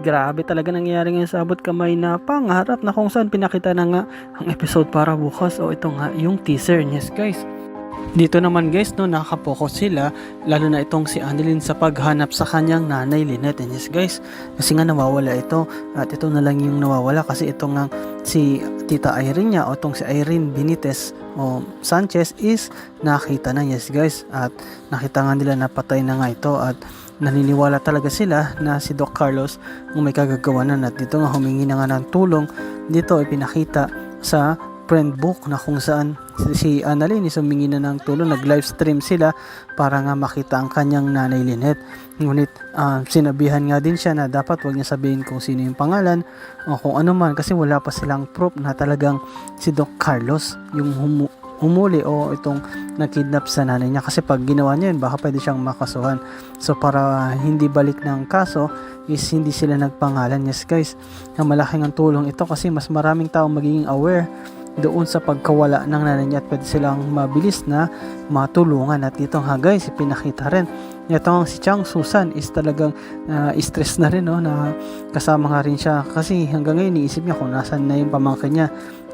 grabe talaga nangyayari ngayon sa abot kamay na pangarap na kung saan pinakita na nga ang episode para bukas o ito nga yung teaser. Yes guys. Dito naman guys no, nakapokus sila lalo na itong si Annalyn sa paghanap sa kanyang nanay Lynette. And yes guys, kasi nga nawawala ito at ito na lang yung nawawala kasi ito nga si Tita Irene niya o itong si Irene Benitez o Sanchez is nakita na. Yes guys, at nakita nga nila na patay na nga ito at naniniwala talaga sila na si Doc Carlos ang may kagagawanan at dito nga humingi na nga ng tulong. Dito ay pinakita sa friend book na kung saan si Annalyn is humingi na ng tulong, nag live stream sila para nga makita ang kanyang nanay Lynette. Ngunit sinabihan nga din siya na dapat wag niya sabihin kung sino yung pangalan o kung ano man kasi wala pa silang proof na talagang si Doc Carlos yung umuli o itong nakidnap sa nanay niya, kasi pag ginawa niya yun baka pwede siyang makasuhan. So para hindi balik ng kaso is hindi sila nagpangalan. Yes guys, na malaking ang tulong ito kasi mas maraming tao magiging aware doon sa pagkawala ng nanay niya at pwede silang mabilis na matulungan. At dito nga guys, ipinakita rin itong si Chang Susan is talagang stress na rin no, na kasama nga rin siya kasi hanggang ngayon iniisip niya kung nasan na yung pamangkin niya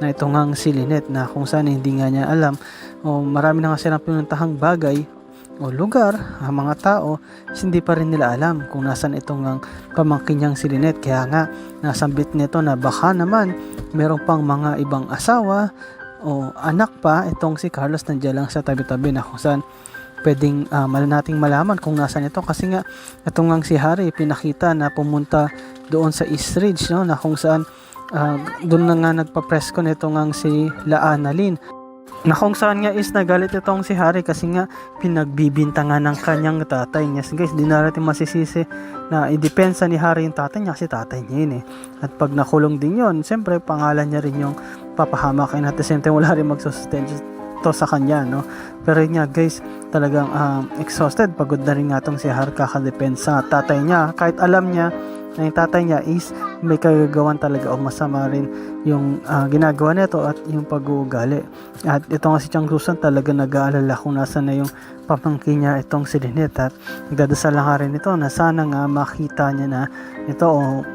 na ito nga si Lynette na kung saan hindi nga niya alam o marami na nga silang pinuntahang bagay o lugar, ang mga tao hindi pa rin nila alam kung nasan itong pamangkin niyang si Lynette. Kaya nga nasambit nito na baka naman meron pang mga ibang asawa o anak pa itong si Carlos nandiyan lang sa tabi-tabi na kung saan pwedeng nating malaman kung nasan ito. Kasi nga itong si Harry pinakita na pumunta doon sa East Ridge no, na kung saan doon na nga nagpa-press con itong si La Annalyn na kung saan nga is nagalit itong si Harry kasi nga pinagbibintangan ng kanyang tatay. Yes guys, di na natin masisisi na idepensa ni Harry yung tatay niya kasi tatay niya yun eh. At pag nakulong din yun, siyempre pangalan niya rin yung papahamak and at the same time wala rin magsustain to sa kanya no. Pero yun nga guys, talagang exhausted, pagod na rin nga itong si Harry kakadepensa tatay niya kahit alam niya na yung tatay niya is may kagagawan talaga o masama rin yung ginagawa nito at yung pag-uugali. At ito nga si Chang Susan talaga nag-aalala kung nasa na yung pamangkin niya itong si Lynette at nagdadasal lang rin ito na sana nga makita niya na ito o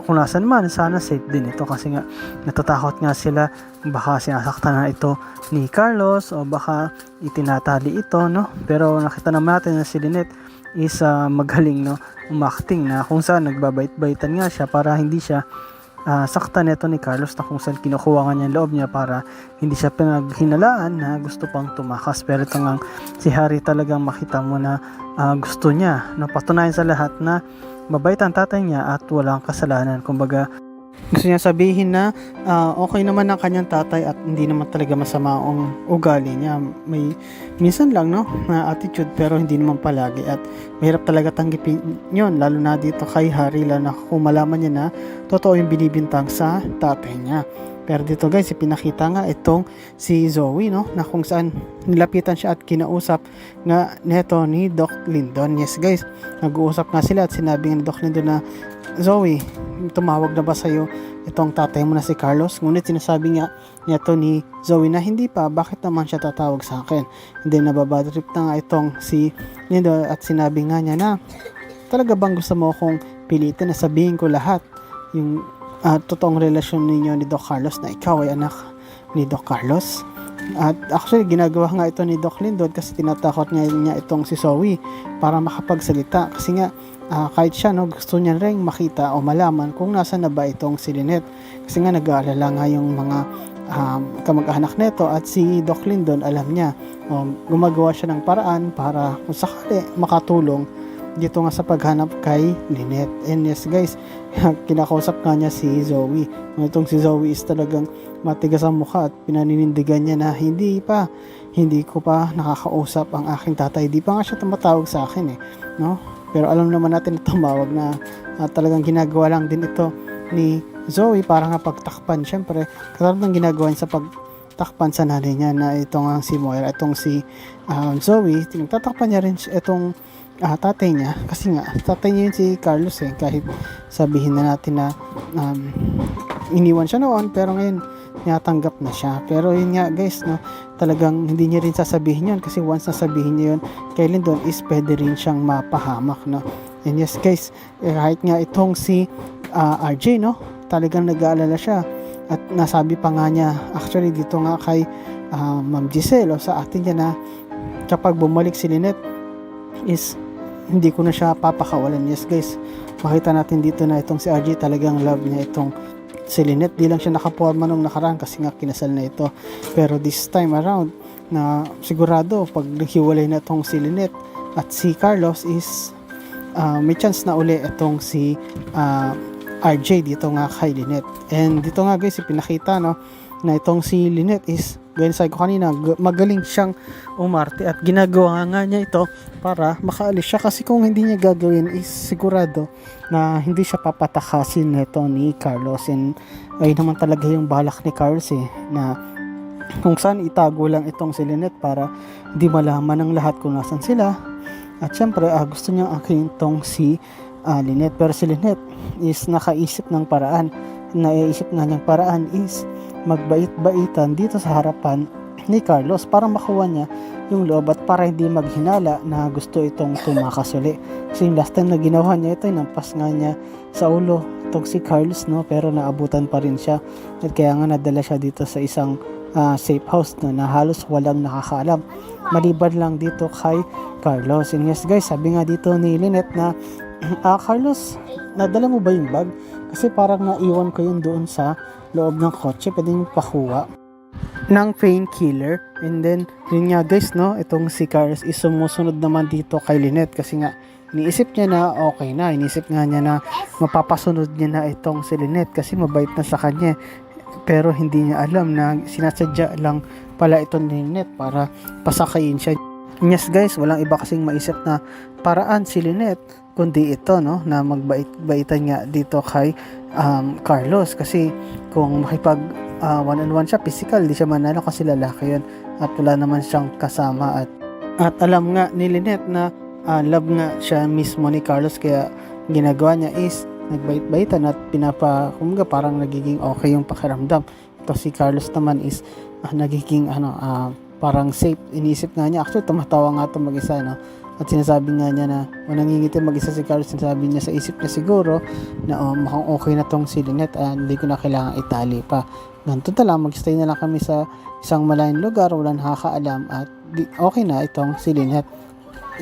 kung nasan man sana safe din ito kasi nga natatakot nga sila baka sinasaktan na ito ni Carlos o baka itinatali ito no. Pero nakita naman natin na si Lynette is magaling no umakting na kung saan nagbabait-baitan nga siya para hindi siya saktan nito ni Carlos na kung saan kinukuha nga niya loob niya para hindi siya pinaghinalaan na gusto pang tumakas. Pero ito nga si Harry talagang makita mo na gusto niya no, patunayan sa lahat na mabait ang tatay niya at walang kasalanan. Kumbaga gusto niya sabihin na okay naman ang kanyang tatay at hindi naman talaga masama ang ugali niya. May minsan lang no na attitude pero hindi naman palagi at mahirap talaga tanggipin yun lalo na dito kay Harry, lalo na kung malaman niya na totoo yung binibintang sa tatay niya. Pero dito guys, ipinakita nga itong si Zoe no, na kung saan nilapitan siya at kinausap nga neto ni Doc Lyndon. Yes guys, nag-uusap nga sila at sinabi nga ni Doc Lyndon na Zoe, tumawag na ba sa'yo itong tatay mo na si Carlos? Ngunit sinasabi nga neto ni Zoe na hindi pa, bakit naman siya tatawag sa akin? Hindi nababadrip na nga itong si Lyndon at sinabi nga niya na talaga bang gusto mo akong pilitin na sabihin ko lahat yung totoong relasyon ninyo ni Doc Carlos na ikaw ay anak ni Doc Carlos? At actually ginagawa nga ito ni Doc Lyndon kasi tinatakot niya itong si Zoe para makapagsalita kasi nga kahit siya no, gusto niya rin makita o malaman kung nasa na ba itong si Lynette kasi nga nag-aalala nga yung mga kamag-anak nito at si Doc Lyndon alam niya gumagawa siya ng paraan para kung sakali makatulong dito nga sa paghanap kay Lynette. And yes guys, kinakausap nga niya si Zoe. Itong si Zoe is talagang matigas ang mukha at pinaninindigan niya na hindi ko pa nakakausap ang aking tatay. Di pa nga siya tumatawag sa akin eh, no? Pero alam naman natin na tumawag na talagang ginagawa lang din ito ni Zoe para nga pagtakpan. Siyempre, katulad ng ginagawa niya sa pagtakpan sa nanay niya na itong si Moira, itong si Zoe, tinagtatakpan niya rin itong tatay niya kasi nga tatay niya yun si Carlos eh, kahit sabihin na natin na iniwan siya noon pero ngayon natanggap na siya. Pero yun nga guys no, talagang hindi niya rin sasabihin yun kasi once nasabihin niya yun kay Lyndon is pwede rin siyang mapahamak no. And yes guys, kahit nga itong si RJ, no, talagang nag-aalala siya. At nasabi pa nga niya, actually dito nga kay Ma'am Giselle o sa atin niya na kapag bumalik si Lynette is hindi ko na siya papakawalan. Yes guys, makita natin dito na itong si RJ talagang love niya itong si Lynette. Di lang siya nakaporma nung nakaraan kasi nga kinasal na ito, pero this time around na sigurado pag naghiwalay na itong si Lynette at si Carlos is may chance na uli itong si RJ dito nga kay Lynette. And dito nga guys ipinakita, no, na itong si Lynette is, gaya sabi ko kanina, magaling siyang umarte at ginagawa nga niya ito para makaalis siya, kasi kung hindi niya gagawin is sigurado na hindi siya papatakasin nito ni Carlos. And ay naman talaga yung balak ni Carlos na kung saan itago lang itong si Lynette para di malaman ng lahat kung nasan sila. At syempre gusto niya akin itong si Lynette, pero si Lynette is nakaisip ng paraan. Naiisip nga niyang paraan is magbait-baitan dito sa harapan ni Carlos para makuha niya yung loob at para hindi maghinala na gusto itong tumakas uli. Kasi yung last time na ginawa niya ito, nampas nga niya sa ulo itong si Carlos, no, pero naabutan pa rin siya. At kaya nga nadala siya dito sa isang safe house, no, na halos walang nakakaalam maliban lang dito kay Carlos. And yes guys, sabi nga dito ni Lynette na Carlos, nadala mo ba yung bag? Kasi parang naiwan ko yun doon sa loob ng kotse, pwede nyo pakuha ng painkiller. And then yun nga guys, no, itong si Carlos is sumusunod naman dito kay Lynette kasi nga iniisip niya na okay na, iniisip nga niya na mapapasunod niya na itong si Lynette kasi mabait na sa kanya, pero hindi niya alam na sinasadya lang pala itong Lynette para pasakayin siya. Yes guys, walang iba kasing maisip na paraan si Lynette kundi ito, no, na magbait-baitan nga dito kay Carlos, kasi kung makipag one-on-one siya physical, di siya manalo kasi lalaki yun at wala naman siyang kasama. At alam nga ni Lynette na love nga siya mismo ni Carlos, kaya ginagawa niya is nagbait-baitan at kumbaga parang nagiging okay yung pakiramdam. Ito si Carlos naman is nagiging parang safe. Iniisip nga niya, actually tumatawa nga ito mag-isa, no? At sinasabi nga niya na nangingiti mag-isa si Carlos, sinasabi niya sa isip niya siguro na mukhang okay na tong si Lynette, hindi ko na kailangan itali pa. Ganito lang, mag-stay na lang kami sa isang malayong lugar, walang nakakaalam at okay na itong si Lynette.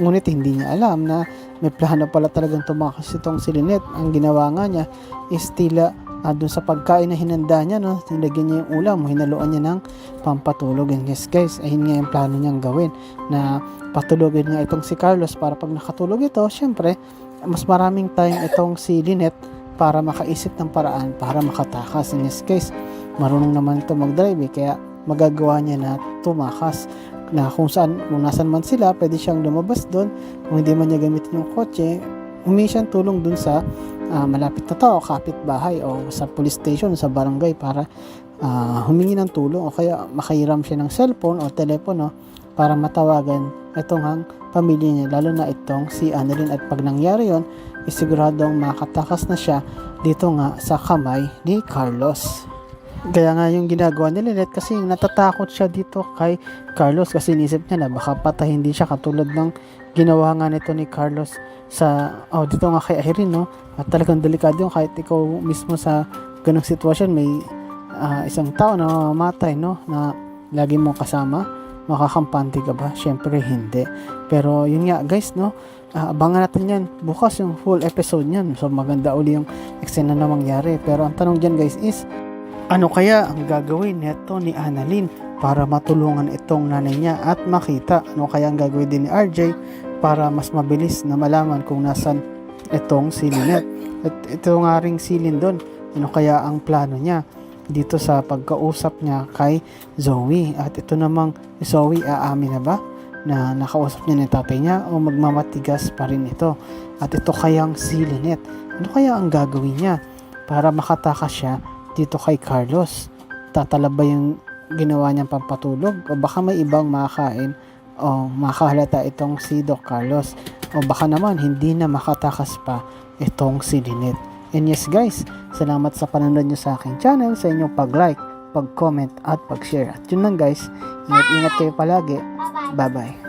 Ngunit hindi niya alam na may plano pala talagang tumakas itong si Lynette. Ang ginawa nga niya is tila dun sa pagkain na hinanda niya, no, nilagyan niya yung ulam, hinaluan niya ng pampatulog. And yes guys, ayun nga yung plano niyang gawin, na patulogin nga itong si Carlos para pag nakatulog ito, syempre mas maraming time itong si Lynette para makaisip ng paraan para makatakas. And yes guys, marunong naman ito mag-drive kaya magagawa niya na tumakas, na kung nasan man sila pwede siyang lumabas doon. Kung hindi man niya gamitin yung kotse, humingi siyang tulong dun sa malapit na tao, kapitbahay o sa police station, sa barangay para humingi ng tulong, o kaya makahiram siya ng cellphone o telepono para matawagan itong pamilya niya, lalo na itong si Annalyn. At pag nangyari yon, siguradong makatakas na siya dito nga sa kamay ni Carlos. Kaya nga yung ginagawa ni Lynette, kasi natatakot siya dito kay Carlos kasi inisip niya na baka patayin din siya katulad ng ginawa nga nito ni Carlos sa dito nga kay Irene, no. At talagang delikado yung kahit ikaw mismo sa ganung sitwasyon, may isang tao na mamamatay, no, na lagi mo kasama, makakampante ka ba? Syempre hindi. Pero yun nga guys, no, abangan natin yan bukas yung full episode niyan. So maganda uli yung eksena na mangyari. Pero ang tanong dyan guys is, ano kaya ang gagawin neto ni Annalyn para matulungan itong nanay niya at makita ano kaya ang gagawin din ni RJ para mas mabilis na malaman kung nasan itong si Lynette. At ito nga ring si Lyndon, ano kaya ang plano niya dito sa pagkausap niya kay Zoe. At ito namang Zoe, aamin na ba na nakausap niya ng tatay niya o magmamatigas pa rin ito? At ito kayang si Lynette, ano kaya ang gagawin niya para makatakas siya dito kay Carlos? Tatalab ba yung ginawa niyang pampatulog o baka may ibang makakain o makahalata itong si Doc Carlos, o baka naman hindi na makatakas pa itong si Lynette? And yes guys, salamat sa panonood nyo sa aking channel, sa inyong pag-like, pag-comment at pag-share. At yun lang guys, ingat-ingat kayo palagi. Bye bye.